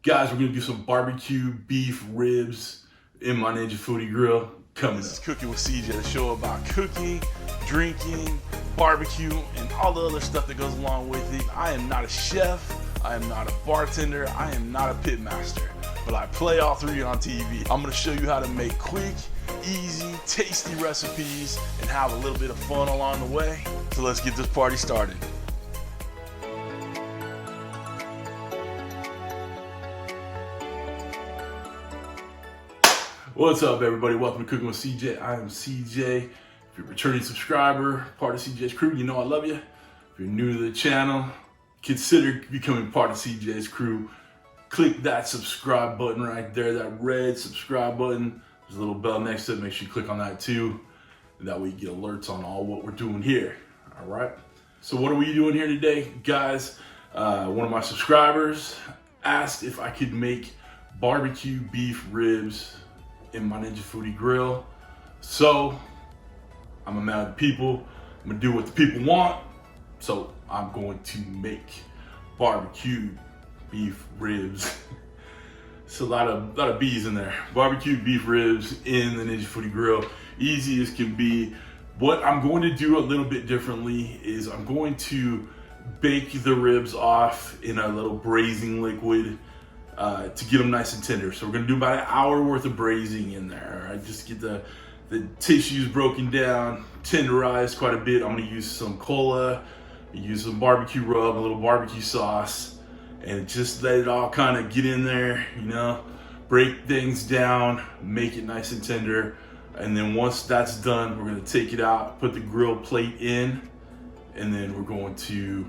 Guys, we're gonna do some barbecue beef ribs in my Ninja Foodi Grill coming up. This is Cooking with CJ, the show about cooking, drinking, barbecue, and all the other stuff that goes along with it. I am not a chef, I am not a bartender, I am not a pit master, but I play all three on TV. I'm gonna show you how to make quick, easy, tasty recipes and have a little bit of fun along the way. So let's get this party started. What's up, everybody? Welcome to Cooking with CJ. I am CJ. If you're a returning subscriber, part of CJ's crew, you know I love you. If you're new to the channel, consider becoming part of CJ's crew. Click that subscribe button right there, that red subscribe button. There's a little bell next to it. Make sure you click on that too. And that way you get alerts on all what we're doing here. All right. So what are we doing here today, guys? One of my subscribers asked if I could make barbecue beef ribs in my Ninja Foodi Grill. So I'm a man of the people. I'm gonna do what the people want. So I'm going to make barbecue beef ribs. It's a lot of B's in there. Barbecue beef ribs in the Ninja Foodi Grill. Easy as can be. What I'm going to do a little bit differently is I'm going to bake the ribs off in a little braising liquid to get them nice and tender. So we're gonna do about an hour worth of braising in there. All right, just get the tissues broken down, tenderized quite a bit. I'm gonna use some cola, use some barbecue rub, a little barbecue sauce, and just let it all kind of get in there, you know, break things down, make it nice and tender. And then once that's done, we're gonna take it out, put the grill plate in, and then we're going to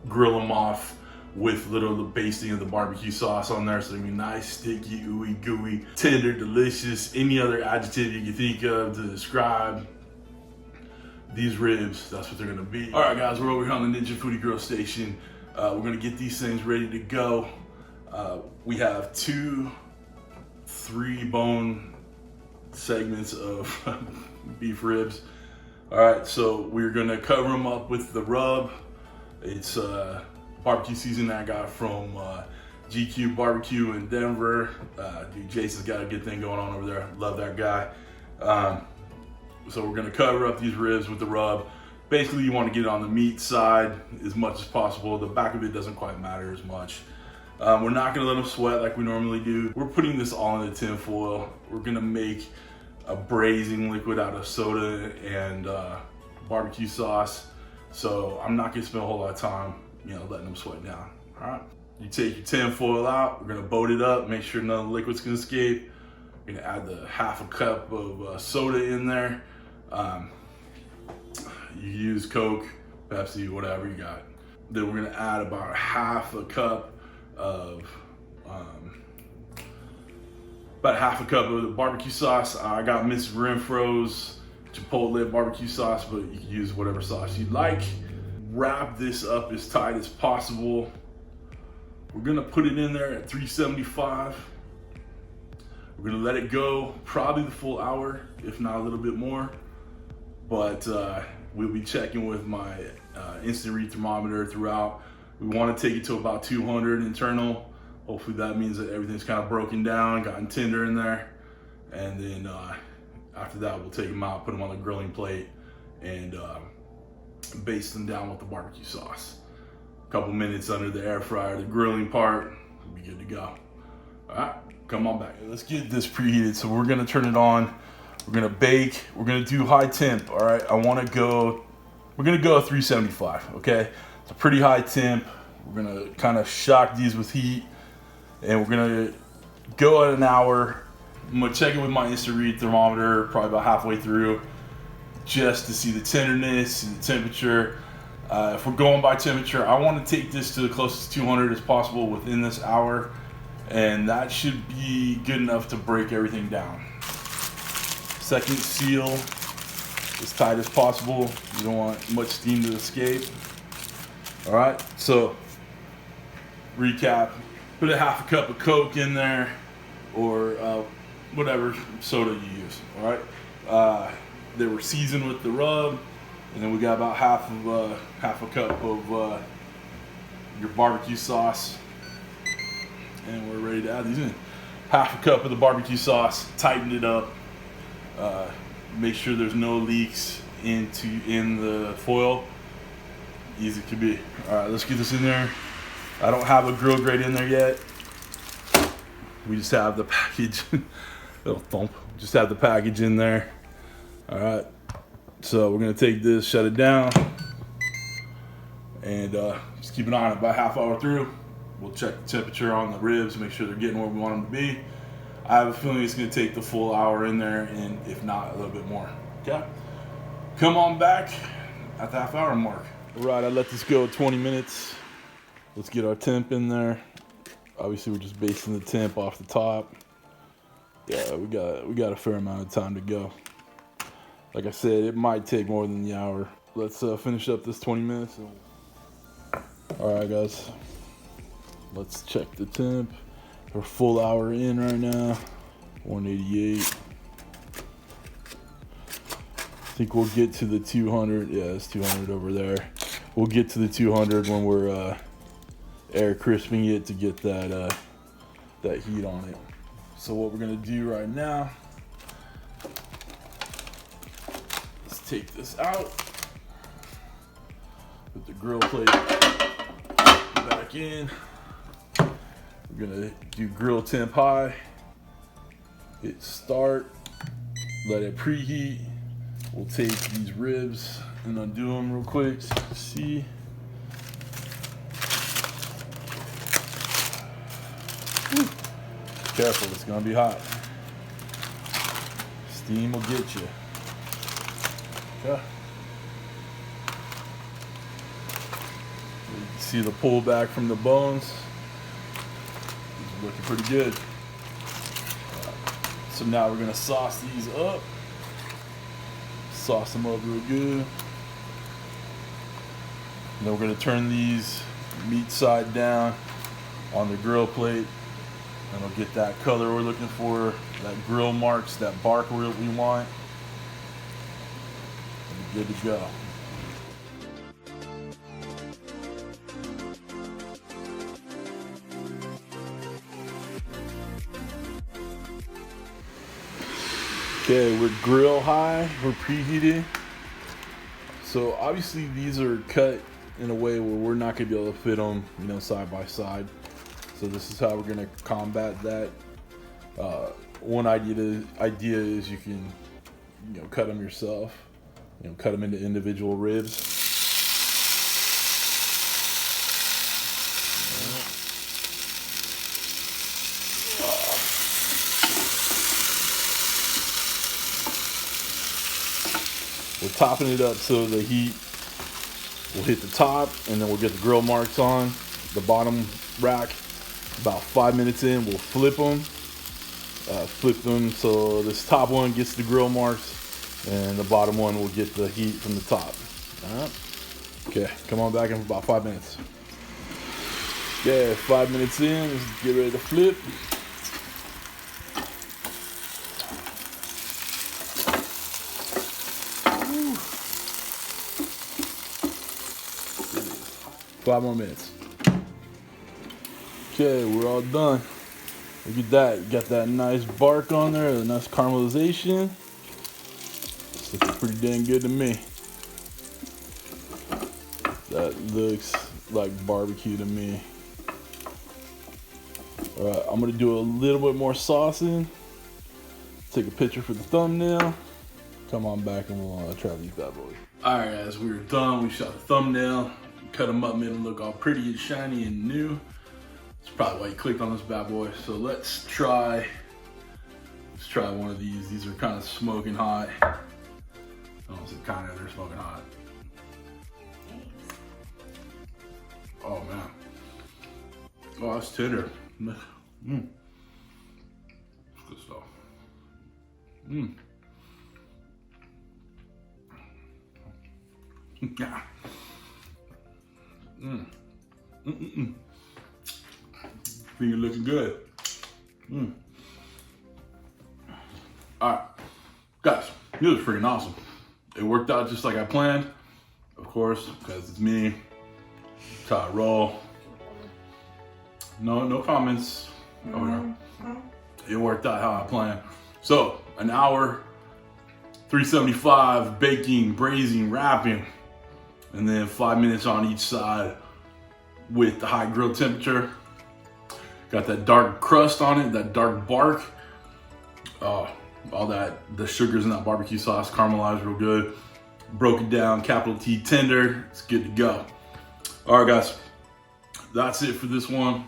grill them off with the basting of the barbecue sauce on there. So they're gonna be nice, sticky, ooey gooey, tender, delicious, any other adjective you can think of to describe these ribs, that's what they're gonna be. All right, guys, we're over here on the Ninja Foodi Grill station. We're gonna get these things ready to go. We have 3 bone segments of beef ribs. All right, so we're gonna cover them up with the rub. It's barbecue season that I got from GQue BBQ in Denver. Dude, Jason's got a good thing going on over there. Love that guy. So we're gonna cover up these ribs with the rub. Basically, you want to get it on the meat side as much as possible. The back of it doesn't quite matter as much. We're not gonna let them sweat like we normally do. We're putting this all in the tin foil. We're gonna make a braising liquid out of soda and barbecue sauce. So I'm not gonna spend a whole lot of time, you know, letting them sweat down. All right. You take your tin foil out. We're gonna boat it up, make sure none of the liquids can escape. We're gonna add the half a cup of soda in there. You use Coke, Pepsi, whatever you got. Then we're gonna add about half a cup of the barbecue sauce. I got Miss Renfro's Chipotle barbecue sauce, but you can use whatever sauce you like. Wrap this up as tight as possible. We're gonna put it in there at 375. We're gonna let it go probably the full hour, if not a little bit more. But we'll be checking with my instant read thermometer throughout. We wanna take it to about 200 internal. Hopefully that means that everything's kind of broken down, gotten tender in there. And then after that, we'll take them out, put them on the grilling plate, and baste them down with the barbecue sauce. A couple minutes under the air fryer, the grilling part, we'll be good to go. All right, come on back. Let's get this preheated. So we're gonna turn it on. We're gonna bake. We're gonna do high temp. All right, we're gonna go at 375. Okay, it's a pretty high temp. We're gonna kind of shock these with heat, and we're gonna go at an hour. I'm gonna check it with my instant read thermometer probably about halfway through, just to see the tenderness and the temperature. If we're going by temperature, I want to take this to the closest 200 as possible within this hour, and that should be good enough to break everything down. Second seal as tight as possible. You don't want much steam to escape. All right, so recap, put a half a cup of Coke in there, or whatever soda you use. All right, they were seasoned with the rub, and then we got about half a cup of your barbecue sauce. And we're ready to add these in. Half a cup of the barbecue sauce, tighten it up. Make sure there's no leaks in the foil. Easy to be. All right, let's get this in there. I don't have a grill grate in there yet. We just have the package. Little thump. Just have the package in there. All right. So we're gonna take this, shut it down, and just keep an eye on it. About half hour through, we'll check the temperature on the ribs, make sure they're getting where we want them to be. I have a feeling it's gonna take the full hour in there, and if not, a little bit more. Okay. Come on back at the half hour mark. All right, I let this go 20 minutes. Let's get our temp in there. Obviously, we're just basting the temp off the top. Yeah, we got a fair amount of time to go. Like I said, it might take more than the hour. Let's finish up this 20 minutes. All right, guys. Let's check the temp. We're full hour in right now. 188. I think we'll get to the 200. Yeah, it's 200 over there. We'll get to the 200 when we're air crisping it to get that heat on it. So what we're gonna do right now, let's take this out, put the grill plate back in. We're gonna do grill temp high, hit start, let it preheat. We'll take these ribs and undo them real quick so you can see. Woo. Careful, it's gonna be hot. Steam will get you. Okay. You can see the pullback from the bones. These are looking pretty good. So now we're gonna sauce these up. Sauce them up real good. And then we're gonna turn these meat side down on the grill plate. And we'll get that color we're looking for, that grill marks, that bark we want. And we're good to go. Okay, we're grill high, we're preheated. So obviously these are cut in a way where we're not gonna be able to fit them, side by side. So this is how we're gonna combat that. One idea is you can, cut them yourself. Cut them into individual ribs. We're topping it up so the heat will hit the top, and then we'll get the grill marks on the bottom rack. About 5 minutes in, we'll flip them so this top one gets the grill marks, and the bottom one will get the heat from the top. All right. Okay, come on back in for about 5 minutes. Yeah, 5 minutes in, let's get ready to flip. Woo. 5 more minutes. Okay, we're all done. Look at that. You got that nice bark on there, a nice caramelization. It's looking pretty dang good to me. That looks like barbecue to me. All right, I'm gonna do a little bit more saucing. Take a picture for the thumbnail. Come on back and we'll try these bad boys. All right, guys, we were done. We shot the thumbnail, cut them up, made them look all pretty and shiny and new. That's probably why you clicked on this bad boy. So let's try one of these. These are kind of smoking hot. I don't say kind of, they're smoking hot. Oh man. Oh, that's tender. Mmm. Good stuff. Mmm. Yeah. Mmm. Mm-mm-mm. Think you're looking good. Mmm. All right, guys, this was freaking awesome. It worked out just like I planned, of course, because it's me. That's how I roll. No comments. Oh yeah. It worked out how I planned. So an hour, 375, baking, braising, wrapping, and then 5 minutes on each side with the high grill temperature. Got that dark crust on it, that dark bark. All that, the sugars in that barbecue sauce caramelized real good. Broke it down, capital T tender. It's good to go. All right, guys, that's it for this one.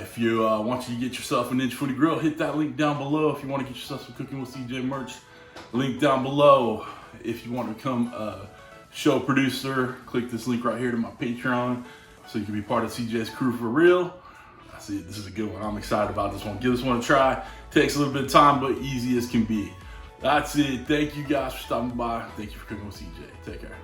If you want you to get yourself a Ninja Foodi Grill, hit that link down below. If you want to get yourself some Cooking with CJ merch, link down below. If you want to become a show producer, click this link right here to my Patreon so you can be part of CJ's crew for real. I see this is a good one. I'm excited about this one. Give this one a try. Takes a little bit of time, but easy as can be. That's it. Thank you guys for stopping by. Thank you for cooking with CJ. Take care.